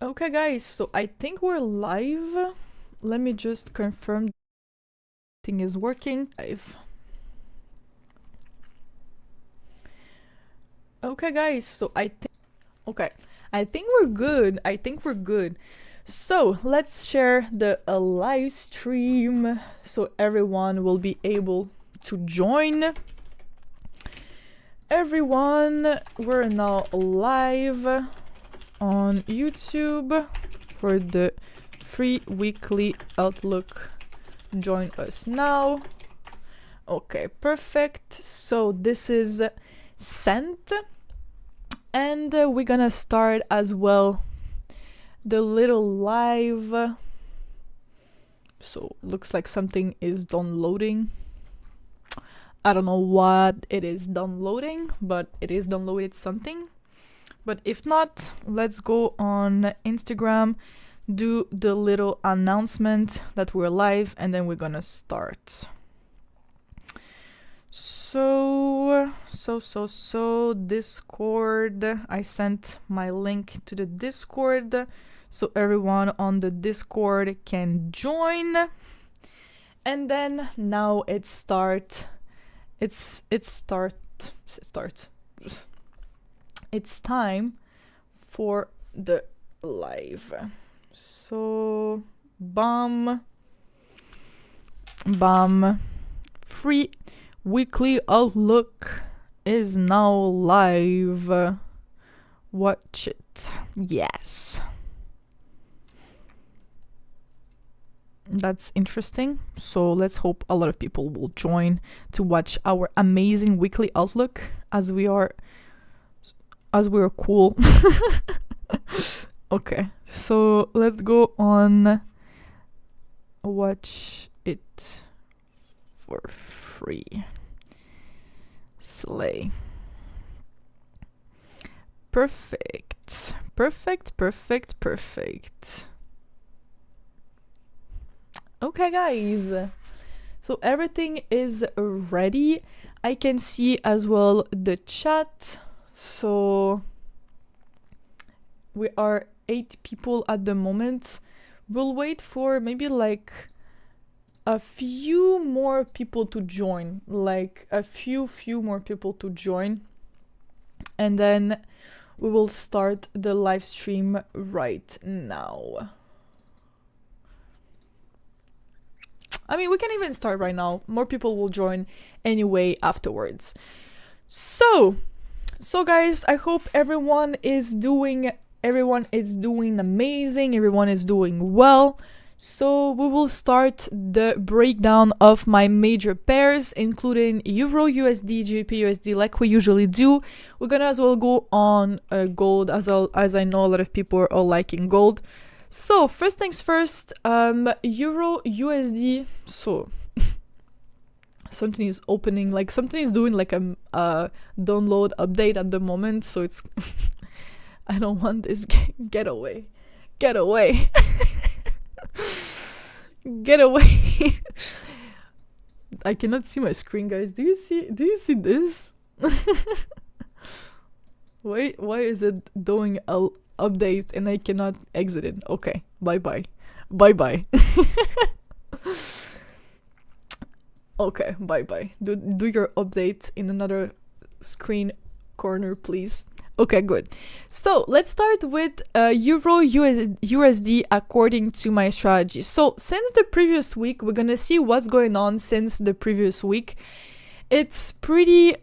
Okay guys, so I think we're live. Let me just confirm thing is working. Okay guys, so I think we're good. So let's share the live stream so everyone will be able to join. Everyone, we're now live on YouTube for the free weekly outlook. Join us now. Okay, perfect. So this is sent, and we're gonna start as well the little live. So looks like something is downloading. I don't know what it is downloading, but it is downloaded something. But if not, let's go on Instagram, do the little announcement that we're live, and then we're gonna start. So Discord, I sent my link to the Discord so everyone on the Discord can join. And then now it's time for the live. So bam, free weekly outlook is now live. Watch it. Yes, that's interesting. So let's hope a lot of people will join to watch our amazing weekly outlook as we're cool. Okay, so let's go on watch it for free. Slay. Perfect. Okay guys, so everything is ready. I can see as well the chat. So we are 8 people at the moment. We'll wait for maybe like a few more people to join, like a few more people to join, and then we will start the live stream right now. I mean, we can even start right now. More people will join anyway afterwards. So guys, I hope everyone is doing amazing, everyone is doing well. So we will start the breakdown of my major pairs, including Euro USD, GBP USD, like we usually do. We're gonna as well go on gold, as I know a lot of people are liking gold. So first things first, Euro USD. So something is opening, like something is doing like a download update at the moment, so it's I don't want this. Get away get away. I cannot see my screen, guys. Do you see this? Why is it doing a update and I cannot exit it? Okay, bye. Okay, bye. Do your update in another screen corner, please. Okay, good. So let's start with Euro USD according to my strategy. So since the previous week, we're gonna see what's going on since the previous week. It's pretty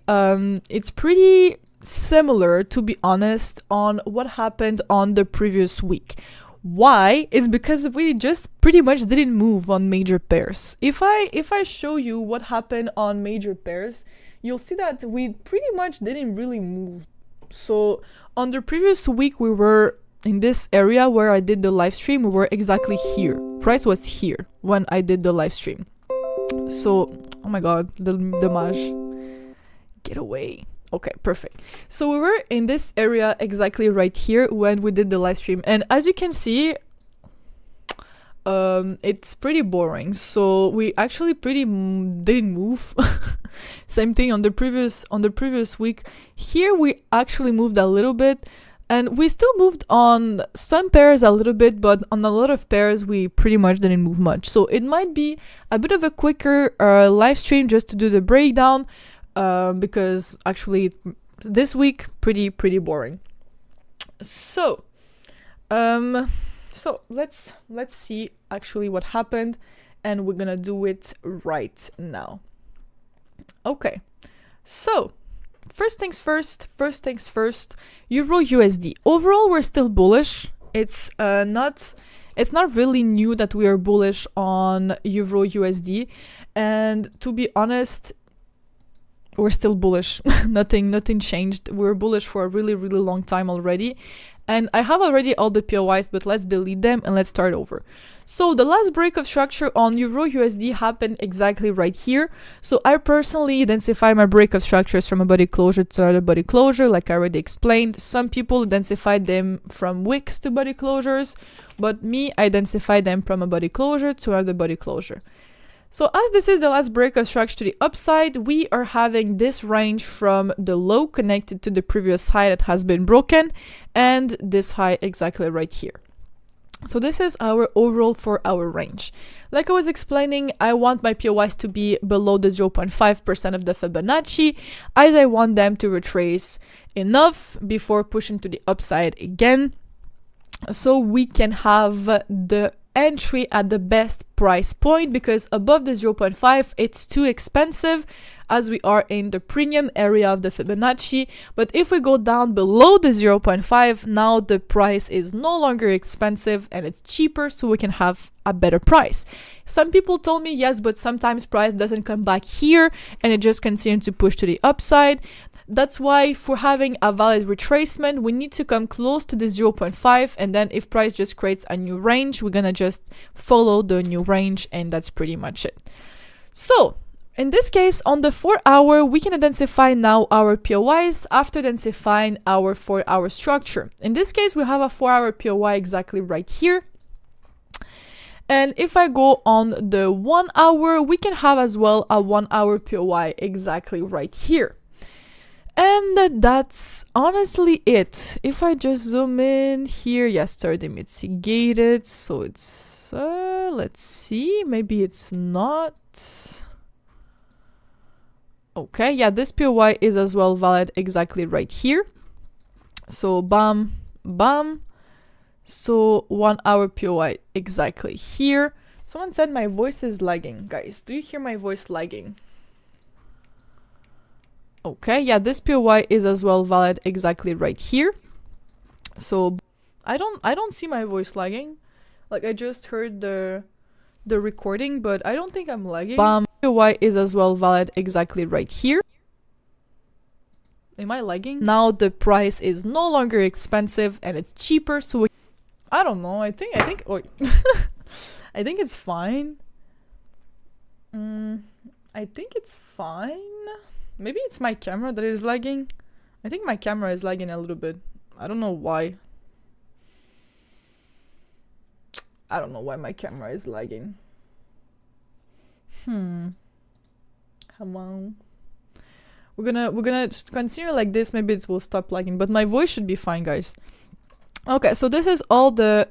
similar, to be honest, on what happened on the previous week. Why? It's because we just pretty much didn't move on major pairs. If I show you what happened on major pairs, you'll see that we pretty much didn't really move. So on the previous week, we were in this area where I did the live stream. We were exactly here. Price was here when I did the live stream. So, oh my god, the mage. Get away. Okay, perfect. So we were in this area exactly right here when we did the live stream. And as you can see, it's pretty boring. So we actually didn't move. Same thing on the previous week. Here we actually moved a little bit, And we still moved on some pairs a little bit, but on a lot of pairs we pretty much didn't move much. So it might be a bit of a quicker live stream just to do the breakdown, because actually this week pretty boring. So let's see actually what happened, and we're gonna do it right now. Okay, so first things first, Euro USD. Overall, we're still bullish. It's not really new that we are bullish on Euro USD, and to be honest, we're still bullish. nothing changed. We're bullish for a really long time already. And I have already all the POIs, but let's delete them and let's start over. So the last break of structure on Euro USD happened exactly right here. So I personally identify my break of structures from a body closure to another body closure, like I already explained. Some people identify them from wicks to body closures, but me, I identify them from a body closure to another body closure. So as this is the last break of structure to the upside, we are having this range from the low connected to the previous high that has been broken, and this high exactly right here. So this is our overall 4-hour range. Like I was explaining, I want my POIs to be below the 0.5% of the Fibonacci, as I want them to retrace enough before pushing to the upside again, so we can have the entry at the best price point, because above the 0.5 it's too expensive as we are in the premium area of the Fibonacci. But if we go down below the 0.5, now the price is no longer expensive and it's cheaper, so we can have a better price. Some people told me yes, but sometimes price doesn't come back here and it just continues to push to the upside. That's why for having a valid retracement, we need to come close to the 0.5, and then if price just creates a new range, we're gonna just follow the new range, and that's pretty much it. So in this case, on the 4-hour, we can identify now our POIs after identifying our 4-hour structure. In this case, we have a 4-hour POI exactly right here. And if I go on the 1 hour, we can have as well a 1-hour POI exactly right here. And that's honestly it. If I just zoom in here, yes, 30 mitigated, so it's let's see, maybe it's not. Okay, yeah, this POI is as well valid exactly right here. So bam, bam. So 1 hour POI exactly here. Someone said my voice is lagging. Guys, do you hear my voice lagging? Okay, yeah, this POI is as well valid exactly right here. So I don't see my voice lagging. Like I just heard the recording, but I don't think I'm lagging. Bam, POI is as well valid exactly right here. Am I lagging? Now the price is no longer expensive and it's cheaper, so I don't know. I think oh, I think it's fine. I think it's fine. Maybe it's my camera that is lagging. I think my camera is lagging a little bit. I don't know why. I don't know why my camera is lagging. Come on. We're gonna just continue like this. Maybe it will stop lagging, but my voice should be fine, guys. Okay, so this is all the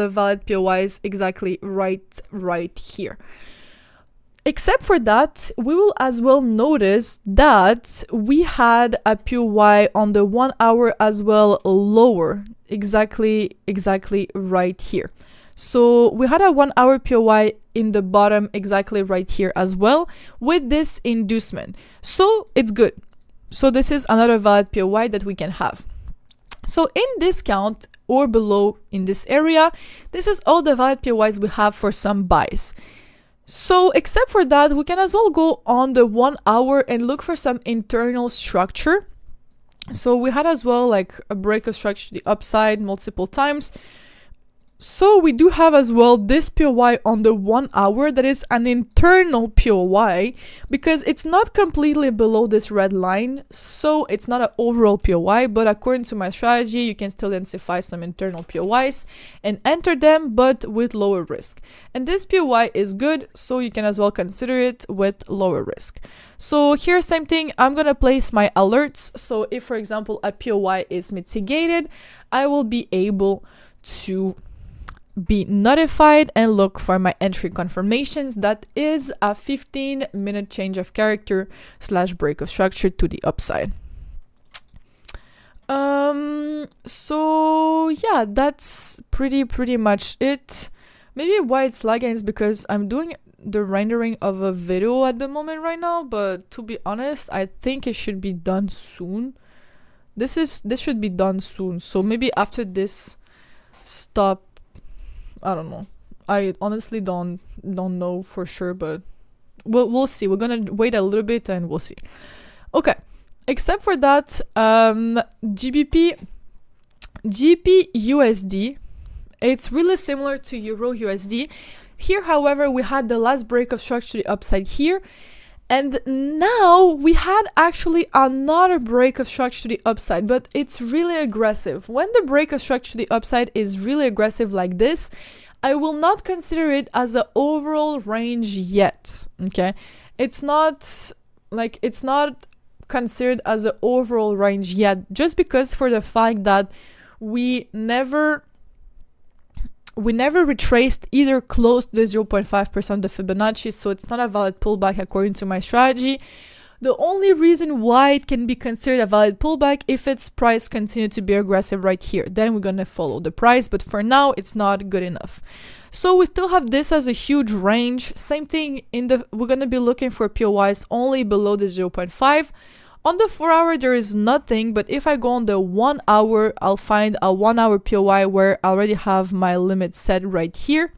valid POIs exactly right here. Except for that, we will as well notice that we had a POI on the 1 hour as well lower, exactly right here. So we had a 1 hour POI in the bottom exactly right here as well with this inducement. So it's good. So this is another valid POI that we can have. So in discount or below in this area, this is all the valid POIs we have for some buys. So except for that, we can as well go on the 1 hour and look for some internal structure. So we had as well like a break of structure to the upside multiple times. So we do have as well this POY on the 1 hour that is an internal POY because it's not completely below this red line, so it's not an overall POY, but according to my strategy you can still identify some internal POYs and enter them, but with lower risk. And this POY is good, so you can as well consider it with lower risk. So here, same thing, I'm gonna place my alerts. So if for example a POY is mitigated, I will be able to be notified and look for my entry confirmations. That is a 15-minute change of character / break of structure to the upside. So yeah, that's pretty much it. Maybe why it's lagging is because I'm doing the rendering of a video at the moment right now, but to be honest, I think it should be done soon. This should be done soon, so maybe after this stop, I don't know. I honestly don't know for sure, but we'll see. We're gonna wait a little bit and we'll see. Okay. Except for that, GBP USD, it's really similar to Euro USD. Here, however, we had the last break of structure to the upside here, and now we had actually another break of structure to the upside, but it's really aggressive. When the break of structure to the upside is really aggressive like this, I will not consider it as an overall range yet, okay? It's not considered as an overall range yet, just because for the fact that we never retraced either close to the 0.5% of Fibonacci, so it's not a valid pullback according to my strategy. The only reason why it can be considered a valid pullback if its price continued to be aggressive right here, then we're gonna follow the price, but for now it's not good enough. So we still have this as a huge range. Same thing we're gonna be looking for POIs only below the 0.5. On the 4 hour there is nothing, but if I go on the 1 hour, I'll find a 1 hour POI where I already have my limit set right here.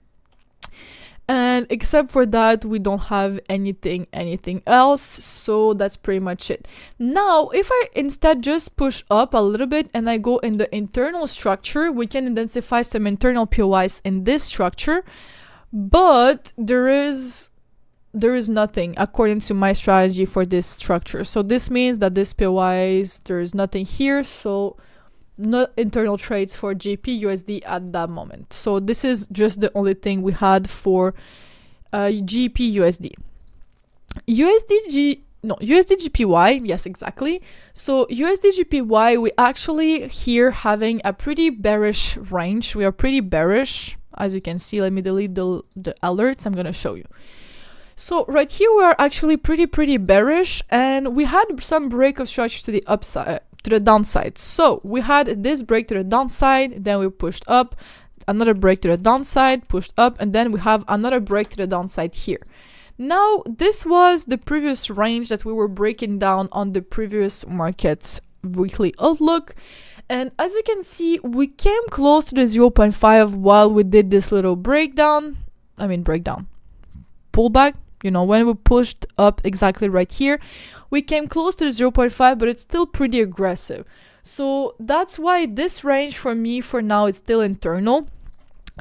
And except for that, we don't have anything else, so that's pretty much it. Now, if I instead just push up a little bit and I go in the internal structure, we can identify some internal POIs in this structure, but there is nothing according to my strategy for this structure. So this means that this POIs, there is nothing here, so no internal trades for GBP USD at that moment. So this is just the only thing we had for GBP USD. USD JPY, yes, exactly. So USD JPY, we actually here having a pretty bearish range. We are pretty bearish, as you can see. Let me delete the alerts. I'm gonna show you. So right here we are actually pretty bearish, and we had some break of structure to the upside, to the downside. So we had this break to the downside, then we pushed up, another break to the downside, pushed up, and then we have another break to the downside here. Now this was the previous range that we were breaking down on the previous market's weekly outlook, and as you can see, we came close to the 0.5 while we did this little pullback. You know, when we pushed up exactly right here, we came close to the 0.5, but it's still pretty aggressive. So that's why this range for me for now is still internal.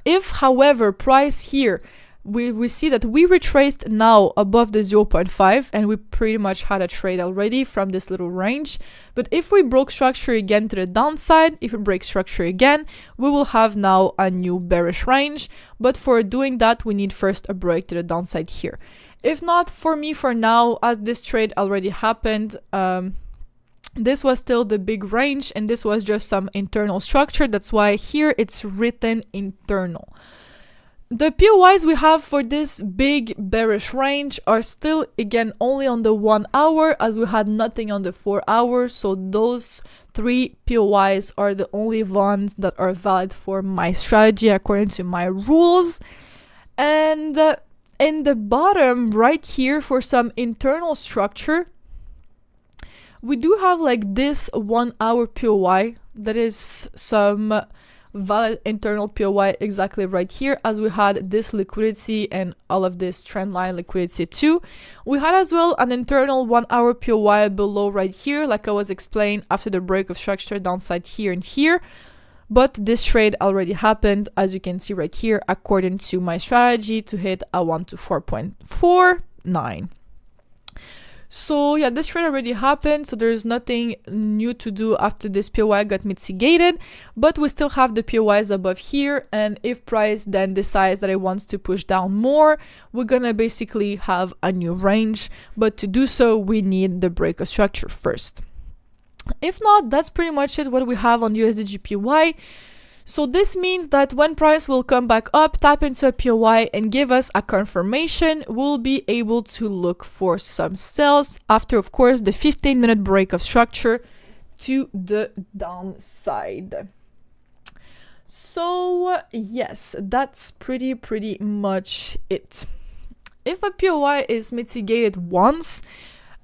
If, however, price here, we see that we retraced now above the 0.5, and we pretty much had a trade already from this little range. But if we broke structure again to the downside, if we break structure again, we will have now a new bearish range. But for doing that, we need first a break to the downside here. If not, for me for now, as this trade already happened, this was still the big range, and this was just some internal structure. That's why here it's written internal. The POIs we have for this big bearish range are still, again, only on the 1 hour, as we had nothing on the 4 hours. So those 3 POIs are the only ones that are valid for my strategy according to my rules. And in the bottom right here, for some internal structure, we do have like this 1 hour POI that is some valid internal POI exactly right here, as we had this liquidity and all of this trend line liquidity too. We had as well an internal 1 hour POI below right here, like I was explaining, after the break of structure downside here and here. but this trade already happened, as you can see right here, according to my strategy, to hit a 124.49. So yeah, this trade already happened, so there's nothing new to do after this POI got mitigated, but we still have the POIs above here, and if price then decides that it wants to push down more, we're gonna basically have a new range, but to do so we need the break of structure first. If not, that's pretty much it what we have on USD JPY. So this means that when price will come back up, tap into a POI and give us a confirmation, we'll be able to look for some sells after, of course, the 15-minute break of structure to the downside. So yes, that's pretty much it. If a POI is mitigated once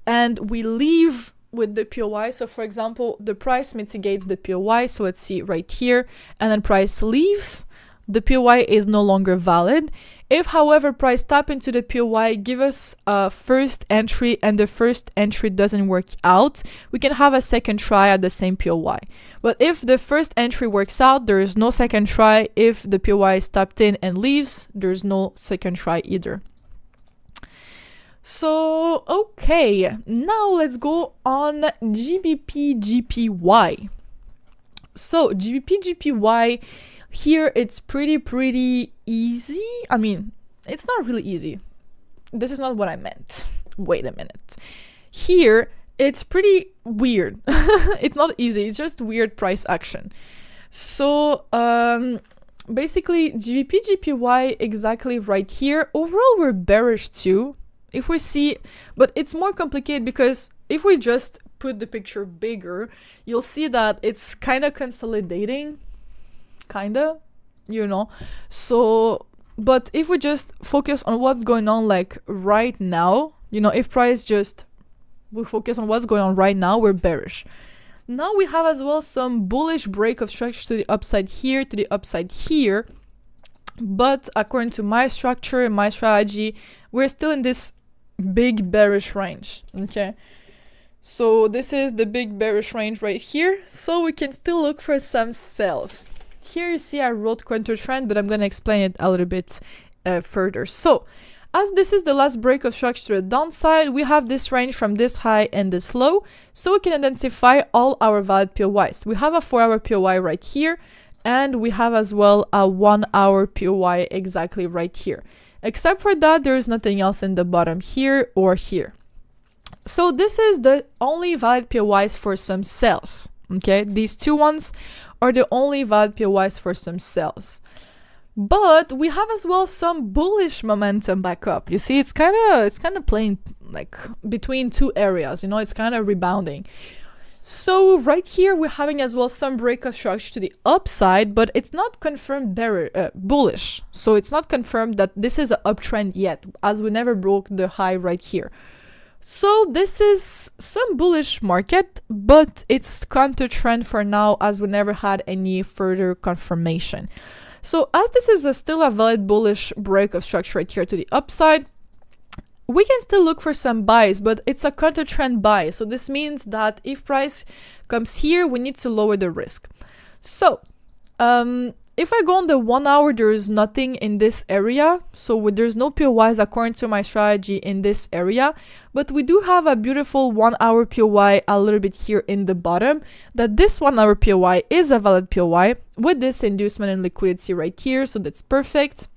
and we leave with the POI, so for example, the price mitigates the POI, so let's see right here, and then price leaves, the POI is no longer valid. If, however, price tap into the POI, give us a first entry, and the first entry doesn't work out, we can have a second try at the same POI. But if the first entry works out, there is no second try. If the POI is tapped in and leaves, there's no second try either. So, okay, now let's go on GBP JPY. So, GBP JPY, here it's pretty easy. I mean, it's not really easy. This is not what I meant. Wait a minute. Here, it's pretty weird. It's not easy, it's just weird price action. So, basically, GBP JPY exactly right here. Overall, we're bearish too. If we see, but it's more complicated because if we just put the picture bigger, you'll see that it's kind of consolidating, you know. So, but if we just focus on what's going on like right now, you know, if price just, we focus on what's going on right now, we're bearish. Now we have as well some bullish break of structure to the upside here, to the upside here. But according to my structure and my strategy, we're still in this big bearish range. Okay, so this is the big bearish range right here, so we can still look for some sells. Here you see I wrote counter trend, but I'm going to explain it a little bit further. So as this is the last break of structure to the downside, we have this range from this high and this low, so we can identify all our valid POIs. We have a 4-hour POI right here, and we have as well a 1-hour POI exactly right here. Except for that, there is nothing else in the bottom here or here. So this is the only valid POIs for some sells. Okay, these two ones are the only valid POIs for some sells. But we have as well some bullish momentum back up. You see, it's kind of playing like between two areas. You know, it's kind of rebounding. So right here, we're having as well some break of structure to the upside, but it's not confirmed bullish. So it's not confirmed that this is an uptrend yet, as we never broke the high right here. So this is some bullish market, but it's counter trend for now, as we never had any further confirmation. So as this is still a valid bullish break of structure right here to the upside, we can still look for some buys, but it's a counter trend buy. So this means that if price comes here, we need to lower the risk. So if I go on the 1 hour, there is nothing in this area. So there's no POIs according to my strategy in this area, but we do have a beautiful 1 hour POI a little bit here in the bottom, that this 1 hour POI is a valid POI with this inducement and liquidity right here. So that's perfect.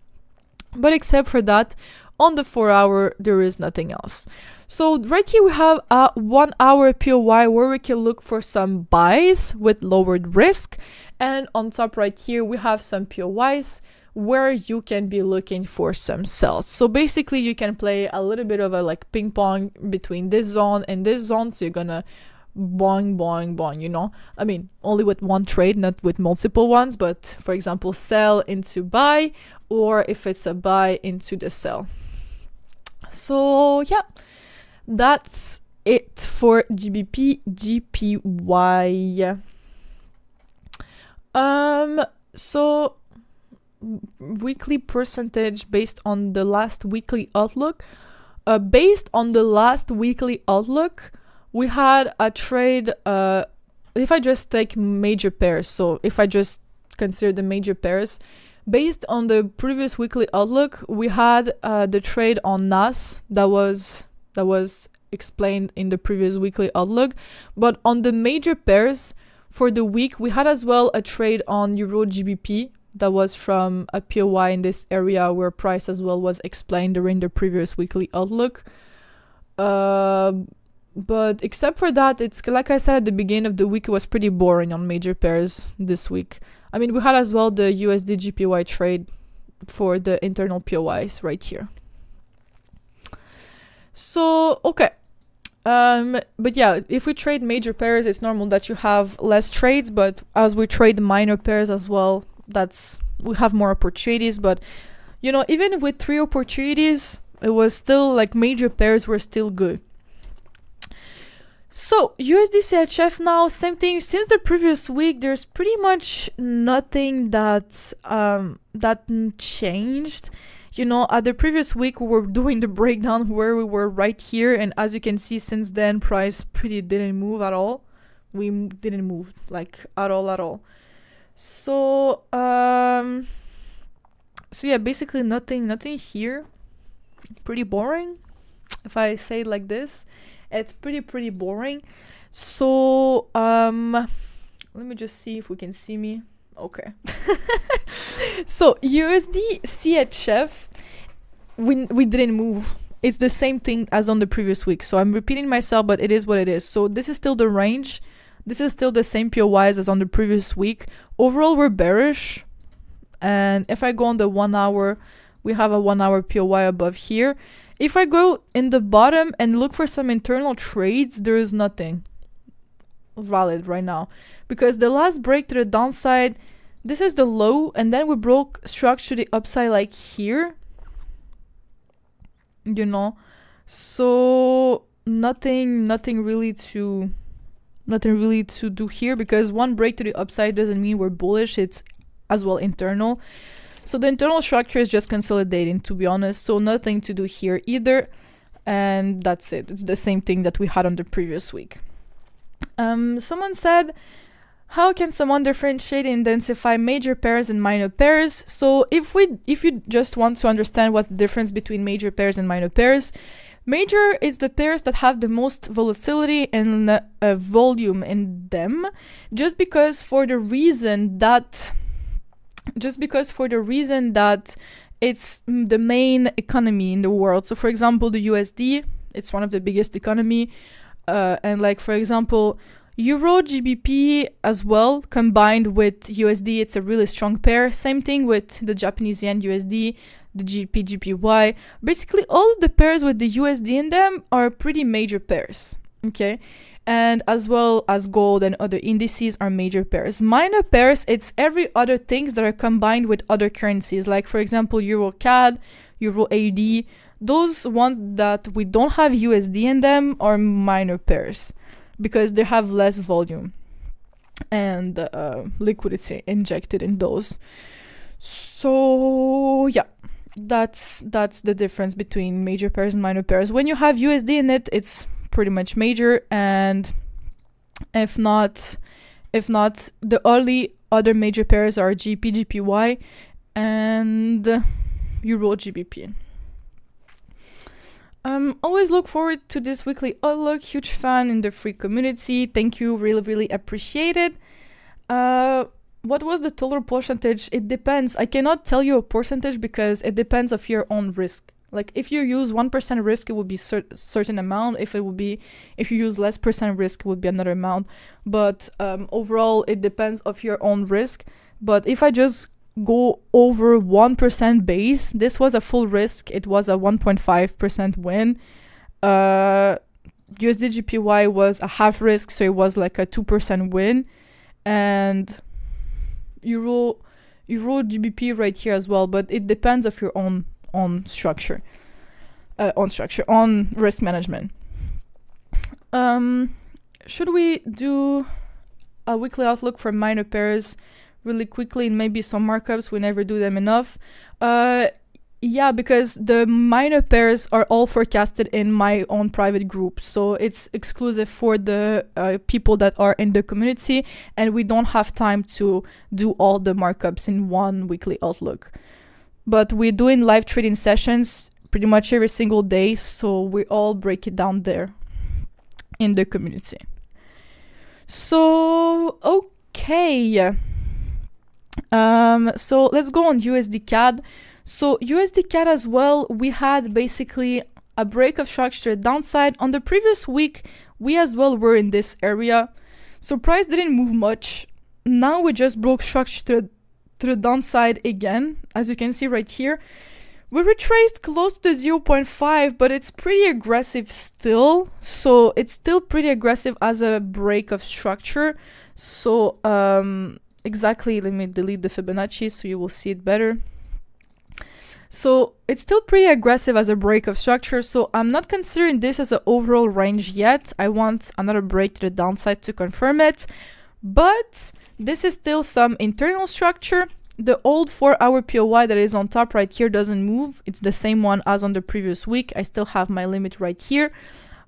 But except for that, on the 4 hour, there is nothing else. So right here we have a 1 hour POI where we can look for some buys with lowered risk. And on top right here, we have some POIs where you can be looking for some sells. So basically you can play a little bit of a like ping pong between this zone and this zone. So you're gonna boing, boing, boing, you know, I mean, only with one trade, not with multiple ones, but for example, sell into buy, or if it's a buy into the sell. So yeah, that's it for GBP JPY. So weekly percentage based on the last weekly outlook. Based on the last weekly outlook, we had a trade, if I just take major pairs, so if I just consider the major pairs. Based on the previous weekly outlook, we had the trade on NAS that was explained in the previous weekly outlook. But on the major pairs for the week, we had as well a trade on Euro GBP that was from a POI in this area where price as well was explained during the previous weekly outlook. But except for that, it's like I said at the beginning of the week, it was pretty boring on major pairs this week. I mean, we had as well the USD JPY trade for the internal POIs right here. So, okay. But yeah, if we trade major pairs, it's normal that you have less trades, but as we trade minor pairs as well, we have more opportunities. But, you know, even with 3 opportunities, it was still like major pairs were still good. So USD CHF now, same thing. Since the previous week, there's pretty much nothing that changed. You know, at the previous week, we were doing the breakdown where we were right here. And as you can see, since then, price pretty didn't move at all. We didn't move like at all. So, so yeah, basically nothing here. Pretty boring, if I say it like this. It's pretty boring. So let me just see if we can see me. Okay. So USD CHF, we didn't move. It's the same thing as on the previous week. So I'm repeating myself, but it is what it is. So this is still the range. This is still the same POIs as on the previous week. Overall, we're bearish. And if I go on the 1 hour, we have a 1 hour POI above here. If I go in the bottom and look for some internal trades, there is nothing valid right now. Because the last break to the downside, this is the low, and then we broke structure to the upside like here. You know? So nothing really to do here, because one break to the upside doesn't mean we're bullish. It's as well internal. So the internal structure is just consolidating, to be honest. So nothing to do here either. And that's it. It's the same thing that we had on the previous week. Someone said, how can someone differentiate and identify major pairs and minor pairs? So if you just want to understand what's the difference between major pairs and minor pairs, major is the pairs that have the most volatility and volume in them, just because for the reason that it's the main economy in the world. So for example, the USD, it's one of the biggest economy. And like, for example, Euro GBP as well, combined with USD, it's a really strong pair. Same thing with the Japanese yen USD, the GBP JPY. Basically, all of the pairs with the USD in them are pretty major pairs. Okay. And as well as gold and other indices are major pairs. Minor pairs, it's every other things that are combined with other currencies. Like, for example, Euro CAD, Euro AUD. Those ones that we don't have USD in them are minor pairs because they have less volume and liquidity injected in those. So, yeah. That's the difference between major pairs and minor pairs. When you have USD in it, it's pretty much major, and if not, the only other major pairs are GBP JPY and Euro GBP. Always look forward to this weekly outlook. Huge fan in the free community. Thank you, really appreciate it. What was the total percentage? It depends. I cannot tell you a percentage because it depends of your own risk. Like if you use 1% risk, it would be certain amount. If you use less percent risk, it would be another amount. But overall, it depends of your own risk. But if I just go over 1% base, this was a full risk. It was a 1.5% win. USD JPY was a half risk, so it was like a 2% win. And Euro GBP right here as well. But it depends of your own structure, on risk management. Should we do a weekly outlook for minor pairs really quickly and maybe some markups? We never do them enough. Yeah, because the minor pairs are all forecasted in my own private group. So it's exclusive for the people that are in the community, and we don't have time to do all the markups in one weekly outlook. But we're doing live trading sessions pretty much every single day, so we all break it down there in the community. So, okay. So let's go on USD CAD. So USD CAD as well, we had basically a break of structure downside. On the previous week, we as well were in this area. So price didn't move much. Now we just broke structure to the downside again, as you can see right here. We retraced close to 0.5, but it's pretty aggressive still. So it's still pretty aggressive as a break of structure. So exactly, let me delete the Fibonacci so you will see it better. So it's still pretty aggressive as a break of structure. So I'm not considering this as an overall range yet. I want another break to the downside to confirm it. But this is still some internal structure. The old 4-hour POY that is on top right here doesn't move. It's the same one as on the previous week. I still have my limit right here.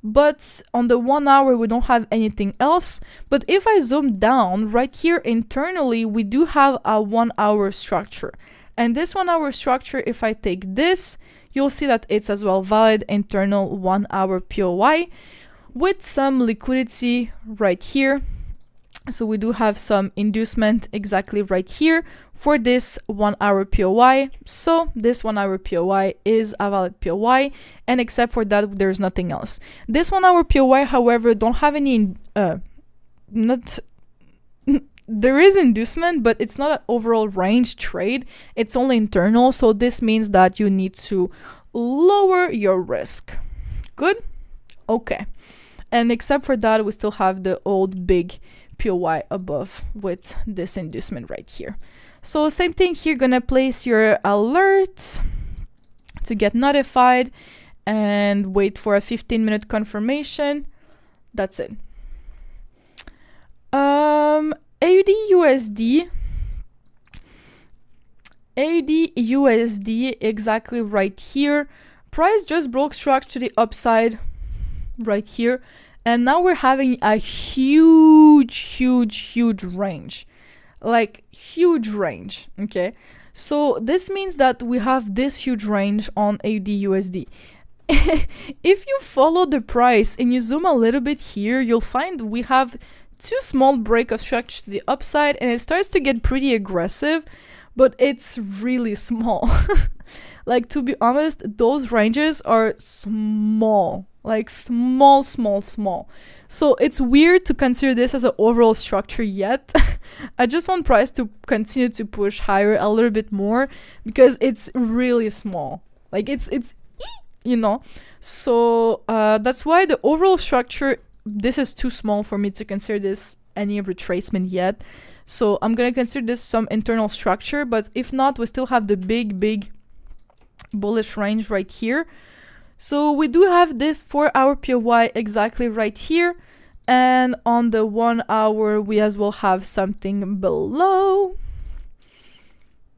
But on the 1 hour, we don't have anything else. But if I zoom down right here internally, we do have a 1 hour structure. And this 1 hour structure, if I take this, you'll see that it's as well valid internal 1 hour POY with some liquidity right here. So we do have some inducement exactly right here for this 1 hour POY. So this 1 hour POY is a valid POY, and except for that, there's nothing else. This 1 hour POY, however, don't have any, there is inducement, but it's not an overall range trade. It's only internal. So this means that you need to lower your risk. Good? Okay. And except for that, we still have the old big POY above with this inducement right here. So same thing here, gonna place your alerts to get notified and wait for a 15-minute confirmation. That's it. AUD USD. AUD USD exactly right here. Price just broke structure to the upside right here. And now we're having a huge range. Like huge range, okay? So this means that we have this huge range on AUD USD. If you follow the price and you zoom a little bit here, you'll find we have two small break of structure to the upside, and it starts to get pretty aggressive, but it's really small. Like, to be honest, those ranges are small, like small. So it's weird to consider this as an overall structure yet. I just want price to continue to push higher a little bit more because it's really small. Like it's you know. So that's why the overall structure, this is too small for me to consider this any retracement yet. So I'm gonna consider this some internal structure, but if not, we still have the big bullish range right here. So we do have this 4-hour POY exactly right here, and on the 1 hour we as well have something below.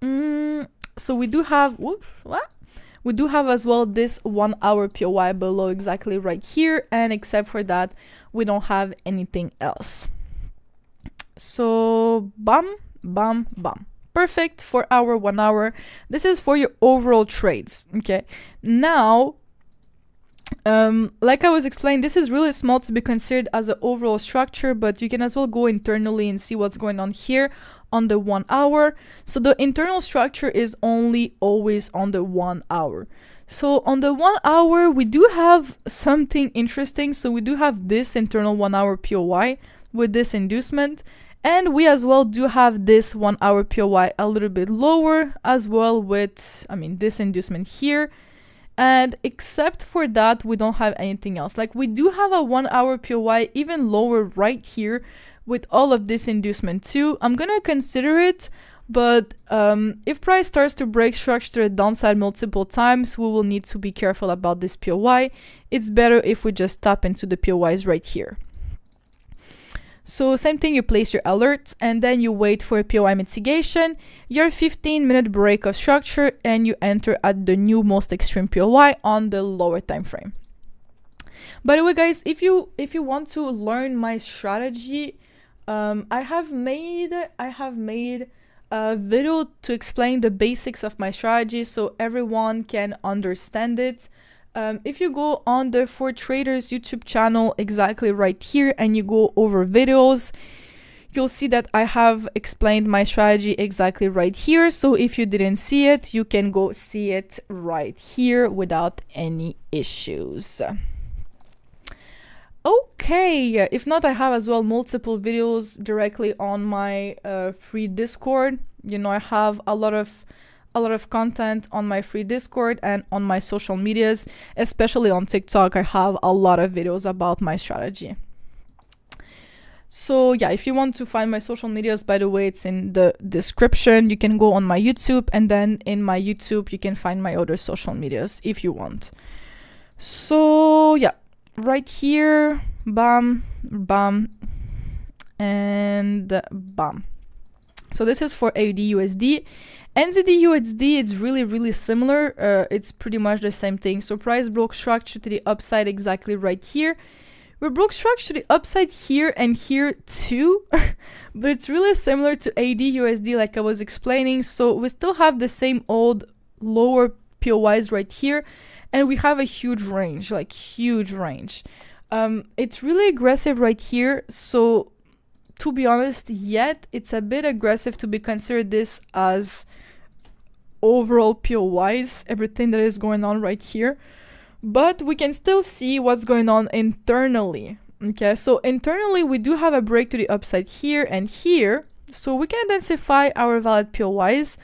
So we do have we do have as well this 1 hour POY below exactly right here, and except for that we don't have anything else. So bam. Perfect for our 1 hour. This is for your overall trades. Okay, now like I was explaining, this is really small to be considered as an overall structure, but you can as well go internally and see what's going on here on the 1 hour. So the internal structure is only always on the 1 hour. So on the 1 hour we do have something interesting. So we do have this internal 1 hour POY with this inducement, and we as well do have this 1 hour POY a little bit lower as well with, I mean, this inducement here. And except for that, we don't have anything else. Like, we do have a 1 hour POY even lower right here with all of this inducement too. I'm gonna consider it, but if price starts to break structure to the downside multiple times, we will need to be careful about this POY. It's better if we just tap into the POYs right here. So same thing, you place your alerts and then you wait for a POI mitigation, your 15-minute break of structure, and you enter at the new most extreme POI on the lower time frame. By the way, guys, if you want to learn my strategy, I have made a video to explain the basics of my strategy so everyone can understand it. If you go on the For Traders YouTube channel exactly right here and you go over videos, you'll see that I have explained my strategy exactly right here. So if you didn't see it, you can go see it right here without any issues. Okay, if not, I have as well multiple videos directly on my free Discord. You know, I have a lot of content on my free Discord and on my social medias, especially on TikTok. I have a lot of videos about my strategy. So yeah, if you want to find my social medias, by the way, it's in the description. You can go on my YouTube, and then in my YouTube, you can find my other social medias if you want. So yeah, right here, bam, bam, and bam. So this is for AUD USD. NZD USD, it's really similar. It's pretty much the same thing. So price broke structure to the upside exactly right here. We broke structure to the upside here and here too, but it's really similar to AUD USD like I was explaining. So we still have the same old lower POIs right here, and we have a huge range, like huge range. It's really aggressive right here. So to be honest, yet it's a bit aggressive to be considered this as overall POIs, everything that is going on right here. But we can still see what's going on internally. Okay, so internally we do have a break to the upside here and here. So we can identify our valid POIs,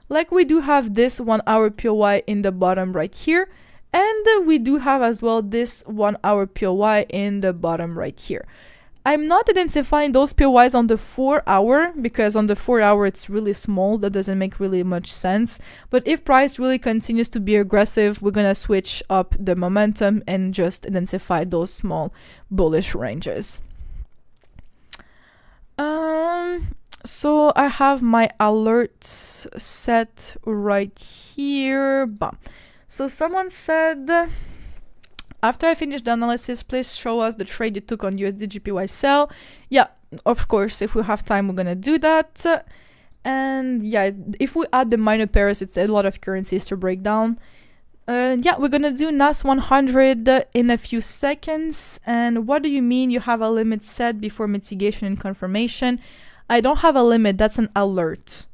like we do have this 1 hour POI in the bottom right here. And we do have as well this 1 hour POI in the bottom right here. I'm not identifying those POIs on the 4 hour because on the 4 hour it's really small. That doesn't make really much sense. But if price really continues to be aggressive, we're gonna switch up the momentum and just identify those small bullish ranges. So I have my alerts set right here. Bam. So someone said, after I finish the analysis, please show us the trade you took on USD JPY sell. Yeah, of course, if we have time, we're gonna do that. And yeah, if we add the minor pairs, it's a lot of currencies to break down. Yeah, we're gonna do NAS 100 in a few seconds. And what do you mean you have a limit set before mitigation and confirmation? I don't have a limit, that's an alert.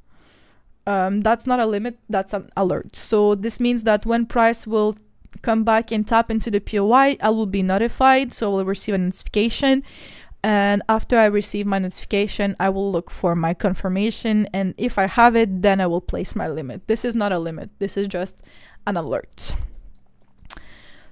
That's not a limit, that's an alert. So this means that when price will come back and tap into the POI, I will be notified, so I will receive a notification, and after I receive my notification, I will look for my confirmation, and if I have it, then I will place my limit. This is not a limit, this is just an alert.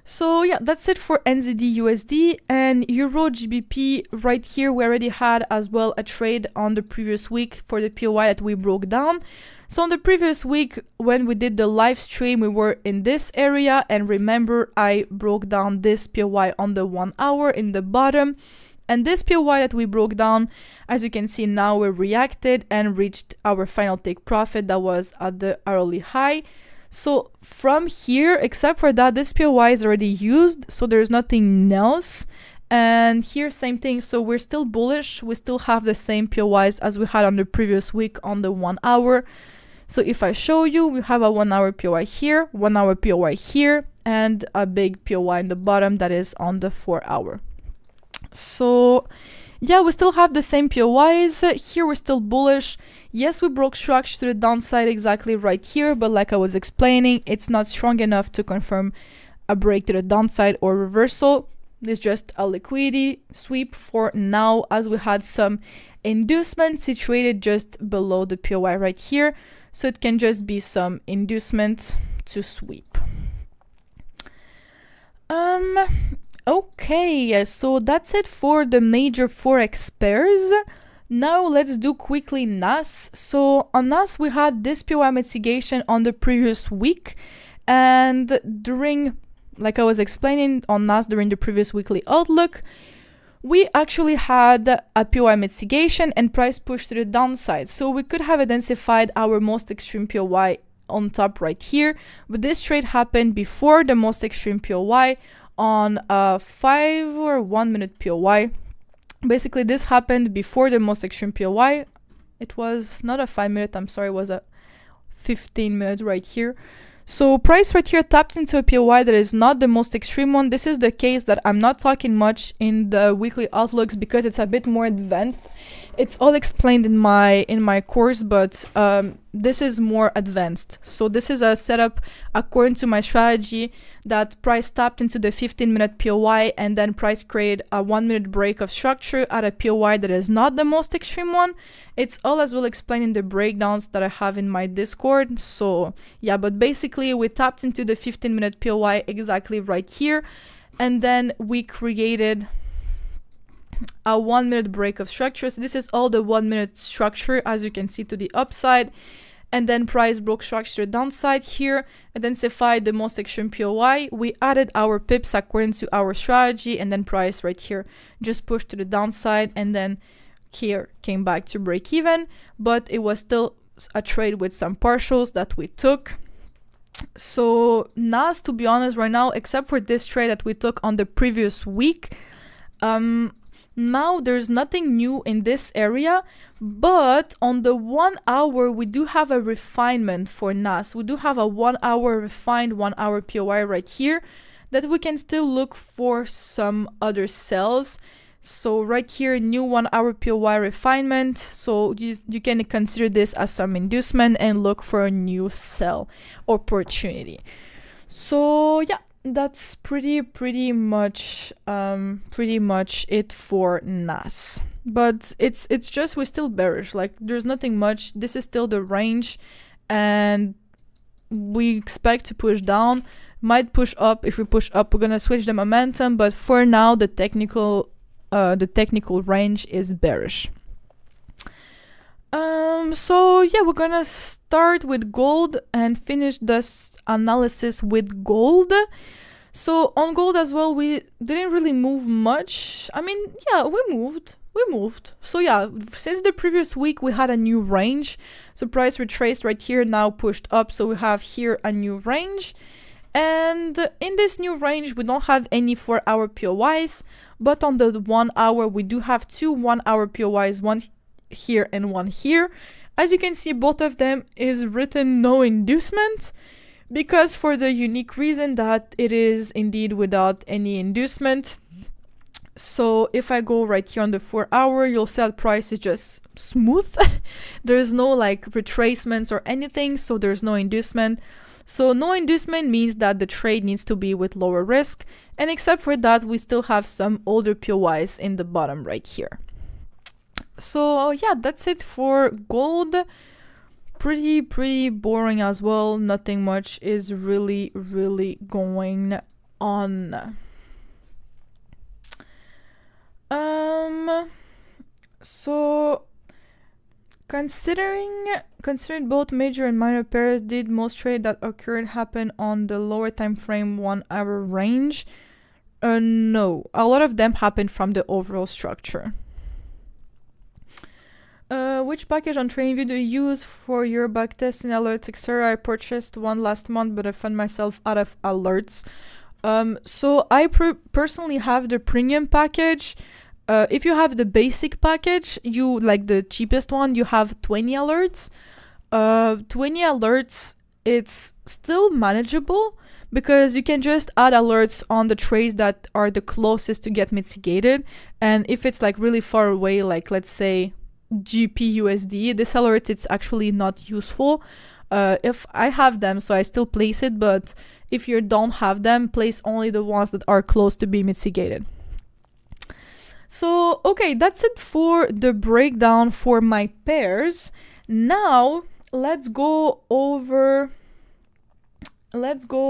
So yeah, that's it for NZD USD. And Euro GBP right here, we already had as well a trade on the previous week for the POI that we broke down. So on the previous week, when we did the live stream, we were in this area, and remember I broke down this POI on the 1 hour in the bottom, and this POI that we broke down, as you can see now, we reacted and reached our final take profit that was at the hourly high. So from here, except for that, this POI is already used, so there's nothing else. And here, same thing, so we're still bullish, we still have the same POIs as we had on the previous week on the 1 hour. So if I show you, we have a 1 hour POI here, 1 hour POI here, and a big POI in the bottom that is on the 4 hour. So yeah, we still have the same POIs. Here we're still bullish. Yes, we broke structure to the downside exactly right here, but like I was explaining, it's not strong enough to confirm a break to the downside or reversal. It's just a liquidity sweep for now, as we had some inducement situated just below the POI right here. So it can just be some inducement to sweep. Okay, so that's it for the major forex pairs. Now let's do quickly NAS. So on NAS we had this POI mitigation on the previous week, and during, like I was explaining on NAS during the previous weekly outlook, we actually had a POY mitigation and price push to the downside. So we could have identified our most extreme POY on top right here, but this trade happened before the most extreme POY on a 5 or 1 minute POY. Basically, this happened before the most extreme POY. It was not a 5 minute, I'm sorry, it was a 15 minute right here. So price right here tapped into a POY that is not the most extreme one. This is the case that I'm not talking much in the weekly outlooks because it's a bit more advanced. It's all explained in my course, but this is more advanced. So this is a setup according to my strategy that price tapped into the 15-minute POY and then price created a 1 minute break of structure at a POY that is not the most extreme one. It's all as well explained in the breakdowns that I have in my Discord. So yeah, but basically we tapped into the 15-minute POY exactly right here, and then we created a 1 minute break of structure. So this is all the 1 minute structure, as you can see, to the upside, and then price broke structure downside here, identified the most extreme POY. We added our pips according to our strategy, and then price right here just pushed to the downside, and then here came back to break even, but it was still a trade with some partials that we took. So NAS, to be honest, right now, except for this trade that we took on the previous week, now there's nothing new in this area, but on the 1 hour we do have a refinement for NAS. We do have a 1 hour refined 1 hour POY right here that we can still look for some other sells. So right here, new 1 hour POY refinement. So you can consider this as some inducement and look for a new sell opportunity. So yeah, that's pretty much it for NAS. But it's just we're still bearish. Like there's nothing much. This is still the range, and we expect to push down. Might push up. If we push up, we're gonna switch the momentum. But for now, the technical range is bearish. So yeah, we're gonna start with gold and finish this analysis with gold. So on gold as well, we didn't really move much. I mean, yeah, we moved. So yeah, since the previous week we had a new range. So price retraced right here, now pushed up. So we have here a new range. And in this new range, we don't have any 4 hour POYs, but on the 1 hour, we do have two 1 hour POYs, one here and one here. As you can see, both of them is written no inducement, because for the unique reason that it is indeed without any inducement. So if I go right here on the 4 hour, you'll see that price is just smooth. There's no like retracements or anything, so there's no inducement. So no inducement means that the trade needs to be with lower risk, and except for that, we still have some older POYs in the bottom right here. So yeah, that's it for gold. Pretty boring as well. Nothing much is really going on. So considering both major and minor pairs, did most trade that occurred happen on the lower time frame 1 hour range? No, a lot of them happened from the overall structure. Which package on TradingView do you use for your backtesting alerts, etc.? I purchased one last month, but I found myself out of alerts. So I personally have the premium package. If you have the basic package, you like the cheapest one, you have 20 alerts. 20 alerts, it's still manageable because you can just add alerts on the trades that are the closest to get mitigated. And if it's like really far away, like let's say GBP USD, this alert, it's actually not useful. If I have them, so I still place it, but if you don't have them, place only the ones that are close to be mitigated. So, okay, that's it for the breakdown for my pairs. Now, let's go over the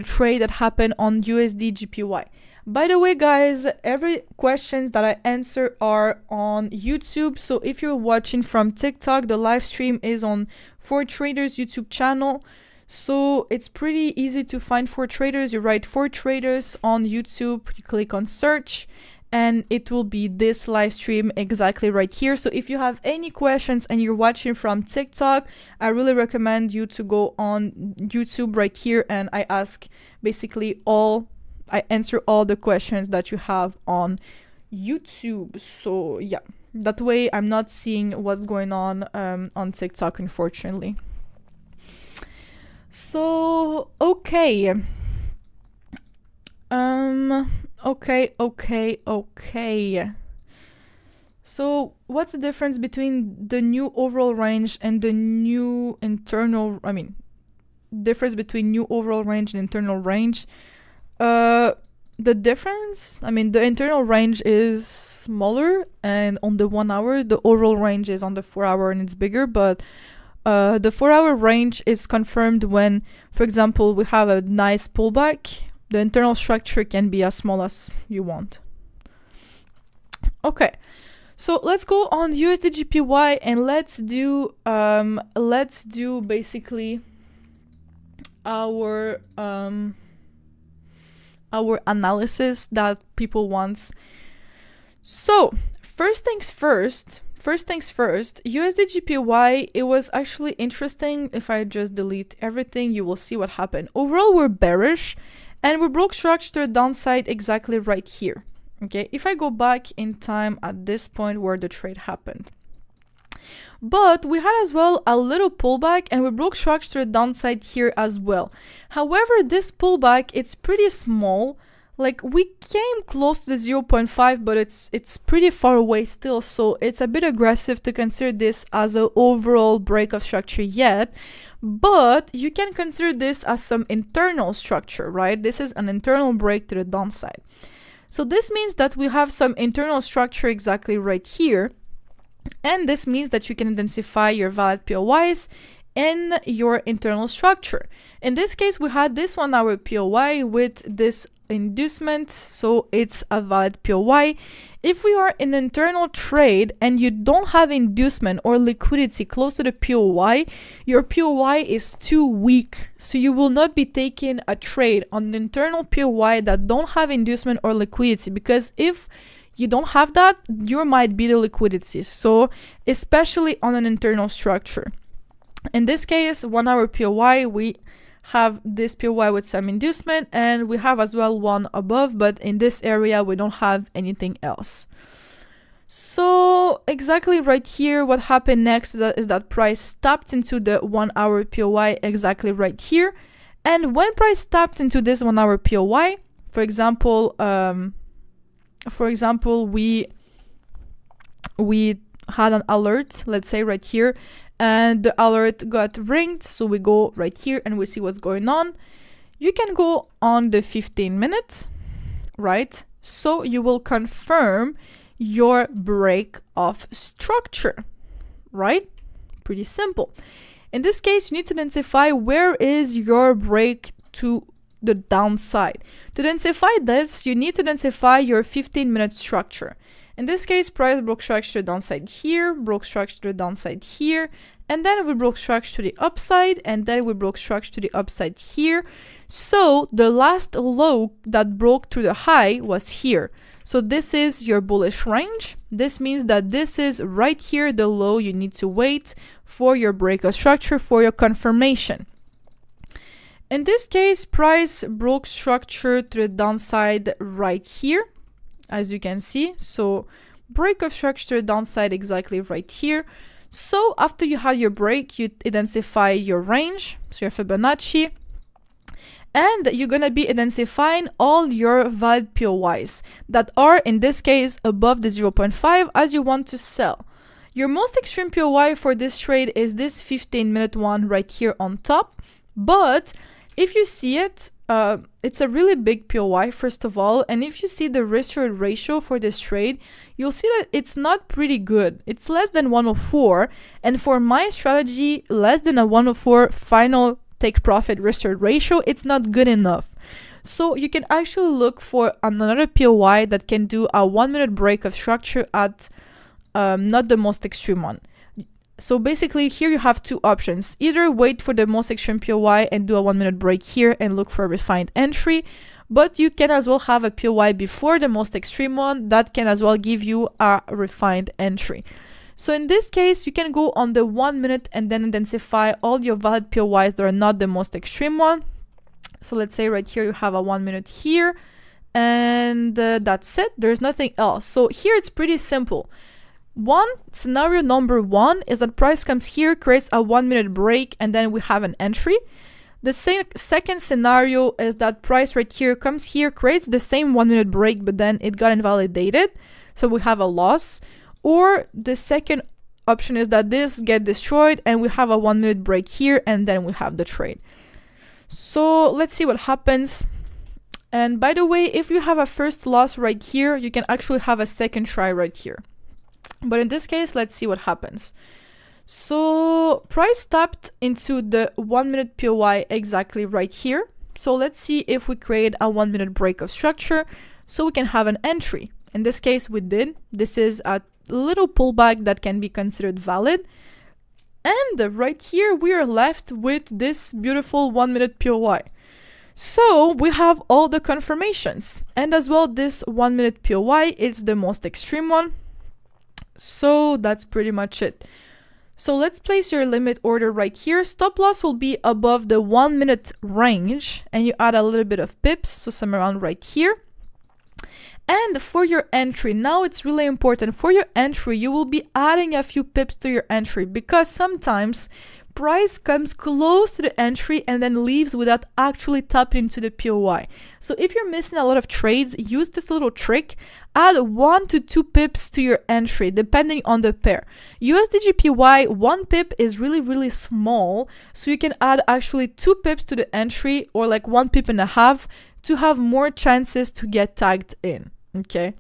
trade that happened on USD JPY. By the way, guys, every questions that I answer are on YouTube. So if you're watching from TikTok, the live stream is on For Traders YouTube channel. So it's pretty easy to find for traders. You write for traders on YouTube, you click on search, and it will be this live stream exactly right here. So if you have any questions and you're watching from TikTok, I really recommend you to go on YouTube right here, and I answer all the questions that you have on YouTube. So yeah, that way I'm not seeing what's going on TikTok, unfortunately. So okay. Okay. So what's the difference between the new overall range and the new internal, difference between new overall range and internal range? The difference, the internal range is smaller, and on the 1 hour, the overall range is on the 4 hour and it's bigger, but the 4 hour range is confirmed when, for example, we have a nice pullback. The internal structure can be as small as you want. Okay, so let's go on USD JPY and let's do basically our analysis that people want. So first things first, USD JPY, it was actually interesting. If I just delete everything, you will see what happened. Overall, we're bearish, and we broke structure downside exactly right here. Okay, if I go back in time at this point where the trade happened. But we had as well a little pullback, and we broke structure downside here as well. However, this pullback, it's pretty small. Like, we came close to the 0.5, but it's pretty far away still, so it's a bit aggressive to consider this as an overall break of structure yet. But you can consider this as some internal structure, right? This is an internal break to the downside. So this means that we have some internal structure exactly right here. And this means that you can identify your valid POYs in your internal structure. In this case, we had this 1 hour POY with this inducement, so it's a valid POY. If we are in internal trade and you don't have inducement or liquidity close to the POY, your POY is too weak, so you will not be taking a trade on an internal POY that don't have inducement or liquidity, because if you don't have that, you might be the liquidity. So especially on an internal structure. In this case, 1 hour POY, we have this POY with some inducement, and we have as well one above, but in this area we don't have anything else. So exactly right here, what happened next is that price tapped into the 1 hour POY exactly right here. And when price tapped into this 1 hour POY, for example, we had an alert, let's say right here, and the alert got ringed, so we go right here and we see what's going on. You can go on the 15 minutes, right? So you will confirm your break of structure, right? Pretty simple. In this case, you need to identify where is your break to the downside. To identify this, you need to identify your 15-minute structure. In this case, price broke structure downside here, broke structure downside here, and then we broke structure to the upside, and then we broke structure to the upside here. So the last low that broke to the high was here. So this is your bullish range. This means that this is right here the low you need to wait for your break of structure, for your confirmation. In this case, price broke structure to the downside right here, as you can see. So break of structure downside exactly right here. So after you have your break, you identify your range, so your Fibonacci, and you're going to be identifying all your valid POYs that are, in this case, above the 0.5 as you want to sell. Your most extreme POY for this trade is this 15-minute one right here on top. But if you see it, it's a really big POY, first of all. And if you see the risk-reward ratio for this trade, you'll see that it's not pretty good. It's less than 104. And for my strategy, less than a 104 final take profit risk-reward ratio, it's not good enough. So you can actually look for another POY that can do a 1 minute break of structure at not the most extreme one. So basically here you have two options. Either wait for the most extreme POY and do a 1 minute break here and look for a refined entry, but you can as well have a POY before the most extreme one that can as well give you a refined entry. So in this case, you can go on the 1 minute and then identify all your valid POYs that are not the most extreme one. So let's say right here you have a 1 minute here, and that's it. There's nothing else. So here it's pretty simple. Scenario number one is that price comes here, creates a 1 minute break, and then we have an entry. The second scenario is that price right here comes here, creates the same 1 minute break, but then it got invalidated, so we have a loss. Or the second option is that this get destroyed and we have a 1 minute break here, and then we have the trade. So let's see what happens. And by the way, if you have a first loss right here, you can actually have a second try right here. But in this case, let's see what happens. So price tapped into the 1 minute POY exactly right here. So let's see if we create a 1 minute break of structure so we can have an entry. In this case, we did. This is a little pullback that can be considered valid. And right here, we are left with this beautiful 1 minute POY. So we have all the confirmations. And as well, this 1 minute POY is the most extreme one. So that's pretty much it. So let's place your limit order right here. Stop loss will be above the 1 minute range, and you add a little bit of pips, so somewhere around right here. And for your entry, now it's really important. For your entry, you will be adding a few pips to your entry, because sometimes price comes close to the entry and then leaves without actually tapping into the POY. So if you're missing a lot of trades, use this little trick. Add 1 to 2 pips to your entry, depending on the pair. USD JPY, 1 pip is really, really small. So you can add actually 2 pips to the entry, or like 1 pip and a half, to have more chances to get tagged in. Okay.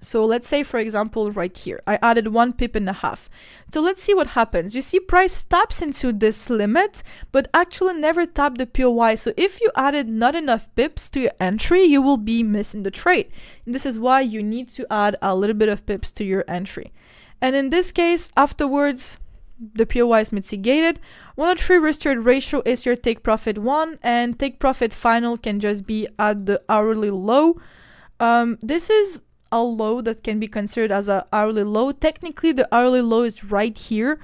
So let's say, for example, right here, I added 1 pip and a half. So let's see what happens. You see price taps into this limit, but actually never tap the POY. So if you added not enough pips to your entry, you will be missing the trade. And this is why you need to add a little bit of pips to your entry. And in this case, afterwards, the POY is mitigated. 103 risk-reward ratio is your take profit 1, and take profit final can just be at the hourly low. This is a low that can be considered as an hourly low. Technically, the hourly low is right here,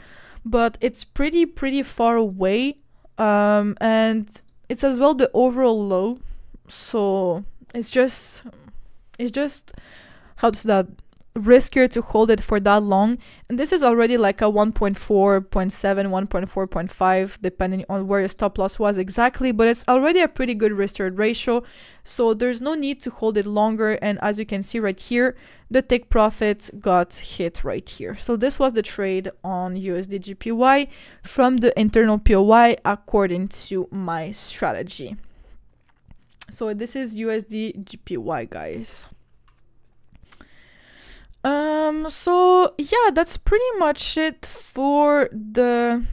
but it's pretty far away, and it's as well the overall low. So it's just how does that riskier to hold it for that long. And this is already like a 1.4.7, 1.4.5, depending on where your stop loss was exactly, but it's already a pretty good risk-reward ratio, so there's no need to hold it longer. And as you can see right here, the take profit got hit right here. So this was the trade on USD JPY from the internal POY according to my strategy. So this is USD JPY, guys. So yeah, that's pretty much it for the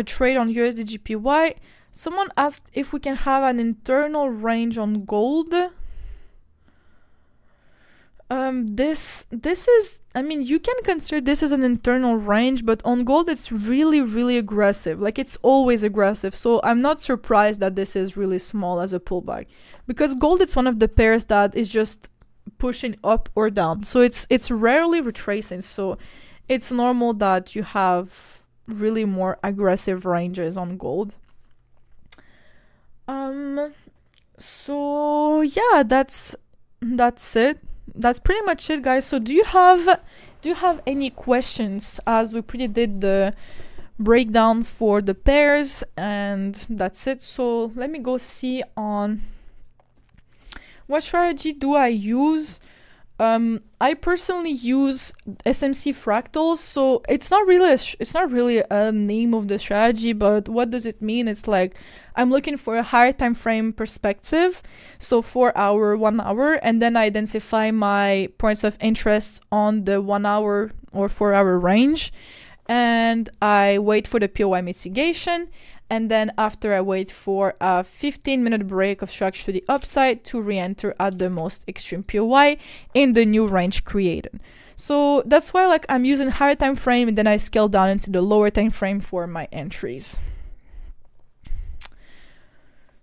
trade on USD JPY. Someone asked if we can have an internal range on gold. This is, I mean, you can consider this as an internal range, but on gold it's really aggressive. Like, it's always aggressive. So I'm not surprised that this is really small as a pullback, because gold is one of the pairs that is just pushing up or down. So it's rarely retracing. So it's normal that you have really more aggressive ranges on gold. So yeah, that's it. That's pretty much it, guys. So do you have any questions, as we pretty did the breakdown for the pairs, and that's it. So let me go see on what strategy do I use. I personally use SMC fractals. So it's not really a name of the strategy, but what does it mean? It's like I'm looking for a higher time frame perspective, so 4 hour, 1 hour, and then I identify my points of interest on the 1 hour or 4 hour range, and I wait for the POY mitigation. And then after, I wait for a 15-minute break of structure to the upside to re-enter at the most extreme POY in the new range created. So that's why like I'm using higher time frame, and then I scale down into the lower time frame for my entries.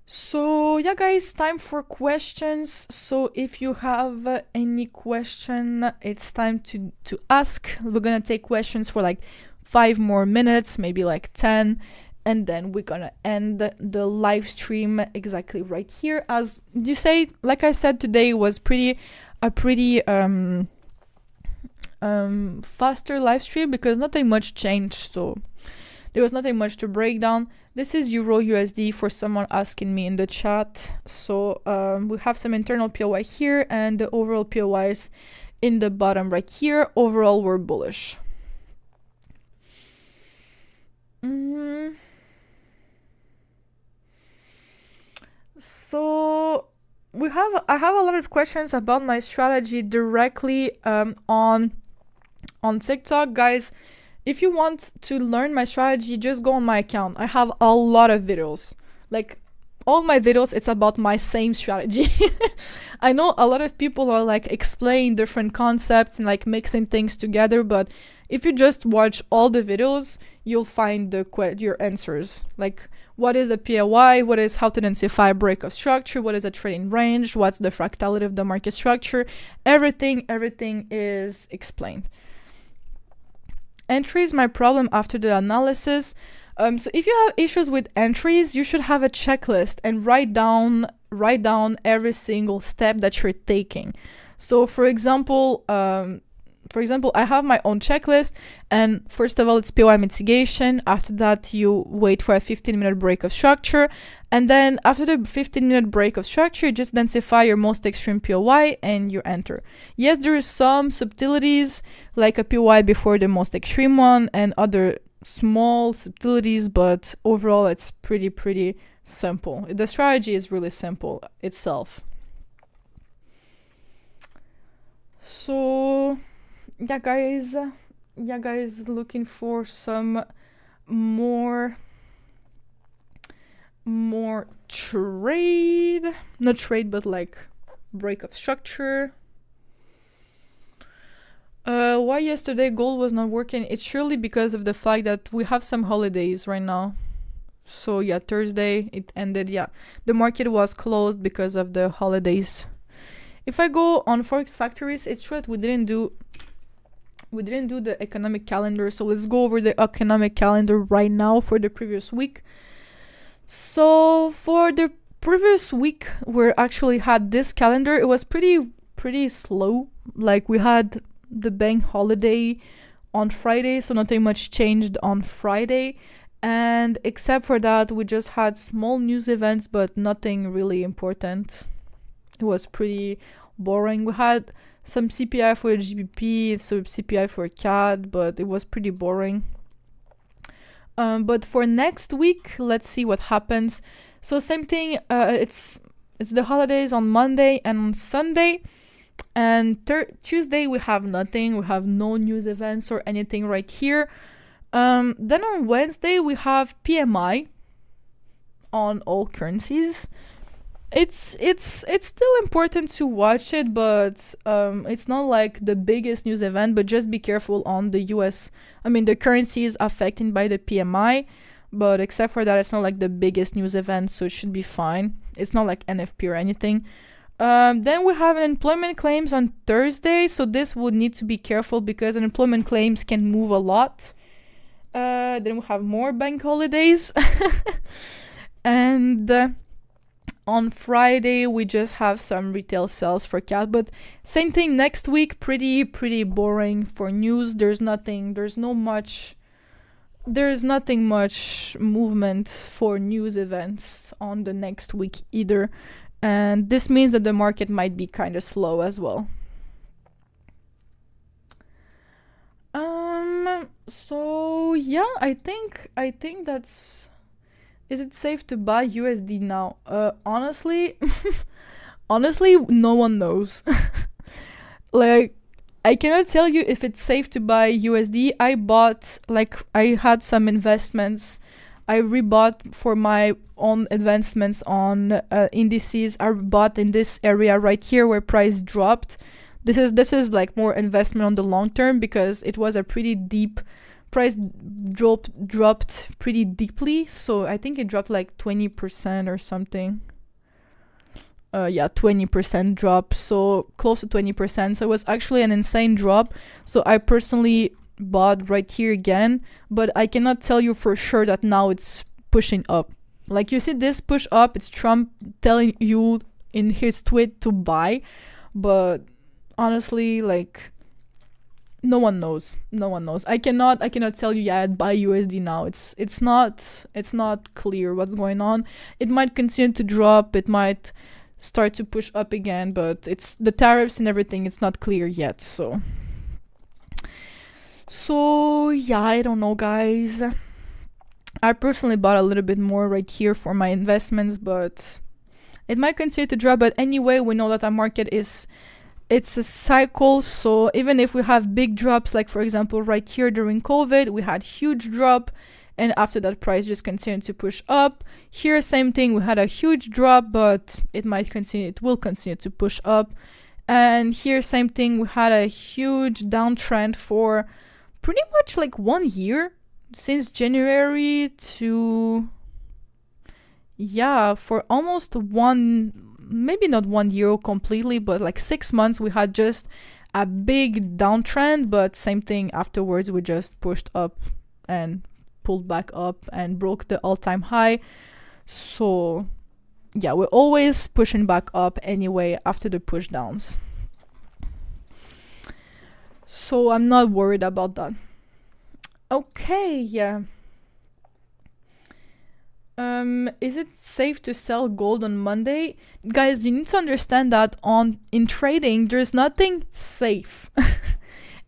So yeah guys, time for questions. So if you have any question, it's time to ask. We're gonna take questions for like 5 more minutes, maybe like 10, and then we're gonna end the live stream exactly right here. As you say, like I said, today was a pretty faster live stream because nothing much changed, so there was nothing much to break down. This is Euro USD for someone asking me in the chat. So we have some internal POI here and the overall POIs in the bottom right here. Overall, we're bullish. So I have a lot of questions about my strategy directly on TikTok, guys. If you want to learn my strategy, just go on my account. I have a lot of videos. Like all my videos, it's about my same strategy. I know a lot of people are like explaining different concepts and like mixing things together, but if you just watch all the videos, you'll find your answers. Like what is the POI, what is how to identify break of structure, what is a trading range, what's the fractality of the market structure, everything is explained. Entries, my problem after the analysis. So if you have issues with entries, you should have a checklist and write down every single step that you're taking. So for example, I have my own checklist, and first of all, it's POI mitigation. After that, you wait for a 15-minute break of structure. And then after the 15-minute break of structure, you just identify your most extreme POI and you enter. Yes, there is some subtleties, like a POI before the most extreme one and other small subtleties, but overall, it's pretty simple. The strategy is really simple itself. So yeah guys, looking for some more trade, not trade, but like break of structure. Why yesterday gold was not working? It's surely because of the fact that we have some holidays right now. So yeah, Thursday it ended. Yeah, the market was closed because of the holidays. If I go on Forex Factories, it's true that we didn't do the economic calendar. So let's go over the economic calendar right now for the previous week. So for the previous week, we actually had this calendar. It was pretty slow. Like we had the bank holiday on Friday, so nothing much changed on Friday. And except for that, we just had small news events, but nothing really important. It was pretty boring. We had some CPI for GBP, some CPI for CAD, but it was pretty boring. But for next week, let's see what happens. So same thing, it's the holidays on Monday and on Sunday. And Tuesday we have nothing. We have no news events or anything right here. Then on Wednesday we have PMI on all currencies. It's still important to watch it, but it's not like the biggest news event. But just be careful on the the currencies affected by the PMI. But except for that, it's not like the biggest news event, so it should be fine. It's not like NFP or anything. Then we have unemployment claims on Thursday, so this would need to be careful because unemployment claims can move a lot. Then we have more bank holidays. And on Friday, we just have some retail sales for CAD, but same thing next week, pretty boring for news. There's nothing much movement for news events on the next week either. And this means that the market might be kind of slow as well. So yeah, I think that's... Is it safe to buy USD now? Honestly, no one knows. Like, I cannot tell you if it's safe to buy USD. I had some investments. I rebought for my own investments on indices. I bought in this area right here where price dropped. This is like more investment on the long term, because it was a pretty deep price dropped pretty deeply. So I think it dropped like 20% or something. Yeah, 20% drop, so close to 20%. So it was actually an insane drop. So I personally bought right here again, but I cannot tell you for sure that now it's pushing up. Like, you see this push up, it's Trump telling you in his tweet to buy, but honestly, like, no one knows. I cannot tell you, yeah, I'd buy USD now. It's not clear what's going on. It might continue to drop, it might start to push up again, but it's the tariffs and everything, it's not clear yet. So yeah, I don't know, guys. I personally bought a little bit more right here for my investments, but it might continue to drop. But anyway, we know that our market it's a cycle. So even if we have big drops, like for example right here during COVID, we had huge drop, and after that price just continued to push up. Here, same thing, we had a huge drop, but it will continue to push up. And here, same thing, we had a huge downtrend for pretty much like 1 year, since January to, yeah, for almost maybe not 1 year completely, but like 6 months we had just a big downtrend. But same thing, afterwards we just pushed up and pulled back up and broke the all-time high. So yeah, we're always pushing back up anyway after the push downs, so I'm not worried about that. Okay, yeah. Is it safe to sell gold on Monday? Guys, you need to understand that in trading there's nothing safe.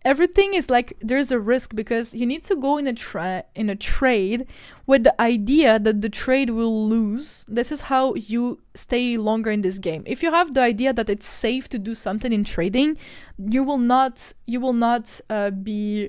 Everything is like, there's a risk, because you need to go in a trade with the idea that the trade will lose. This is how you stay longer in this game. If you have the idea that it's safe to do something in trading, you will not be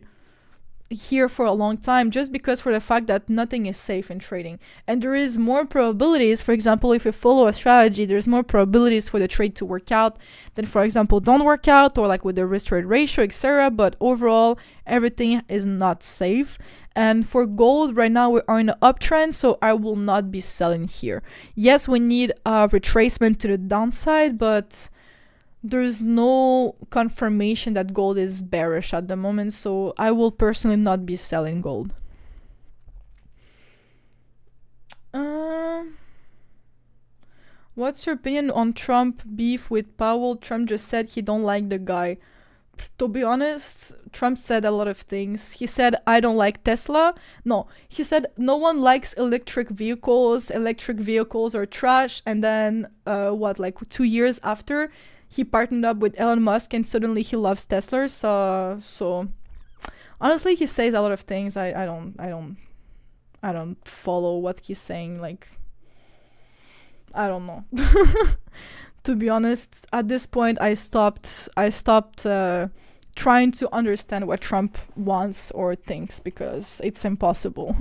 here for a long time, just because for the fact that nothing is safe in trading. And there is more probabilities, for example, if you follow a strategy, there's more probabilities for the trade to work out than, for example, don't work out, or like with the risk trade ratio, etc. But overall, everything is not safe. And for gold right now, we are in an uptrend, so I will not be selling here. Yes, we need a retracement to the downside, but there's no confirmation that gold is bearish at the moment, so I will personally not be selling gold. What's your opinion on Trump beef with Powell? Trump just said he don't like the guy. To be honest, Trump said a lot of things. He said, I don't like Tesla. No, he said no one likes electric vehicles. Electric vehicles are trash. And then, like 2 years after, he partnered up with Elon Musk, and suddenly he loves Tesla. So honestly, he says a lot of things. I don't follow what he's saying. Like, I don't know. To be honest, at this point, I stopped trying to understand what Trump wants or thinks, because it's impossible.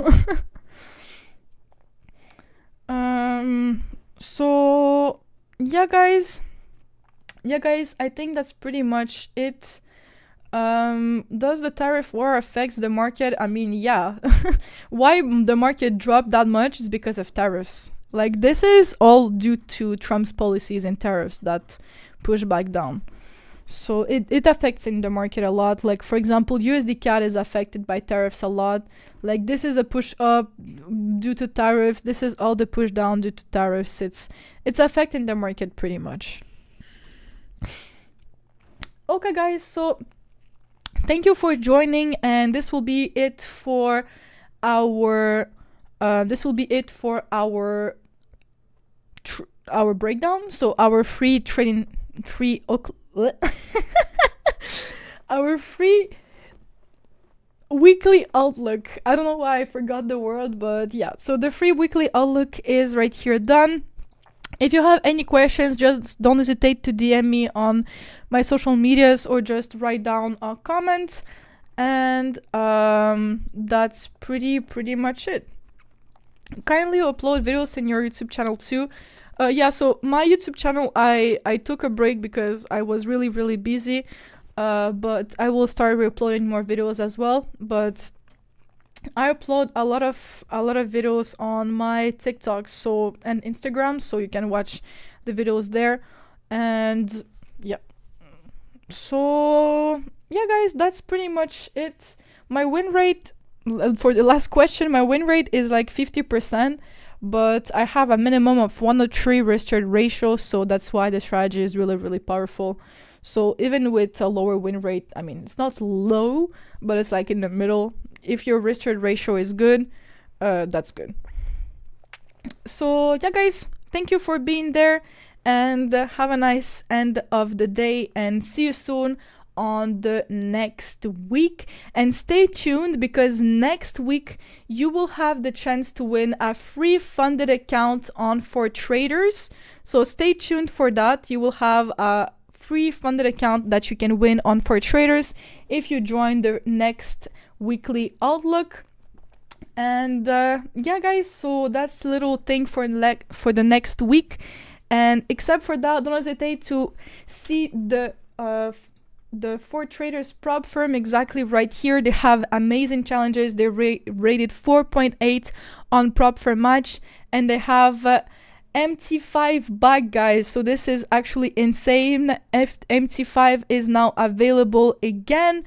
So yeah, guys, I think that's pretty much it. Does the tariff war affects the market? I mean, yeah. Why the market dropped that much is because of tariffs. Like, this is all due to Trump's policies and tariffs that push back down. So it affects in the market a lot. Like, for example, USD CAD is affected by tariffs a lot. Like, this is a push up due to tariffs. This is all the push down due to tariffs. It's affecting the market pretty much. Okay, guys, so thank you for joining, and this will be it for our our breakdown. So our our free weekly outlook. I don't know why I forgot the word, but yeah. So the free weekly outlook is right here done. If you have any questions, just don't hesitate to DM me on my social medias, or just write down a comment. And that's pretty much it. Kindly upload videos in your YouTube channel too. Yeah, so my YouTube channel, I took a break because I was really busy, but I will start re-uploading more videos as well. But I upload a lot of videos on my TikTok and Instagram, so you can watch the videos there. And yeah, so yeah guys, that's pretty much it. My win rate, for the last question, my win rate is like 50%, but I have a minimum of 103 risk-reward ratio, so that's why the strategy is really powerful. So even with a lower win rate, I mean, it's not low, but it's like in the middle. If your risk-reward ratio is good, that's good. So yeah guys, thank you for being there, and have a nice end of the day, and see you soon on the next week. And stay tuned, because next week you will have the chance to win a free funded account on For Traders. So stay tuned for that. You will have a free funded account that you can win on For Traders if you join the next weekly outlook. And yeah guys, so that's the little thing for the next week. And except for that, don't hesitate to see the For Traders prop firm exactly right here. They have amazing challenges. They rated 4.8 on prop firm match, and they have MT5 back, guys. So this is actually insane. MT5 is now available again,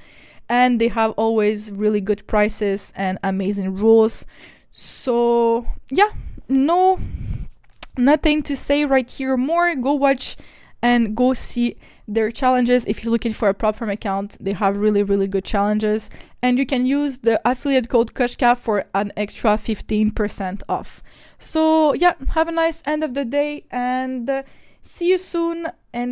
and they have always really good prices and amazing rules. So yeah, nothing to say right here more. Go watch and go see their challenges. If you're looking for a prop firm account, they have really good challenges, and you can use the affiliate code KoshKah for an extra 15% off. So yeah, have a nice end of the day, and see you soon, and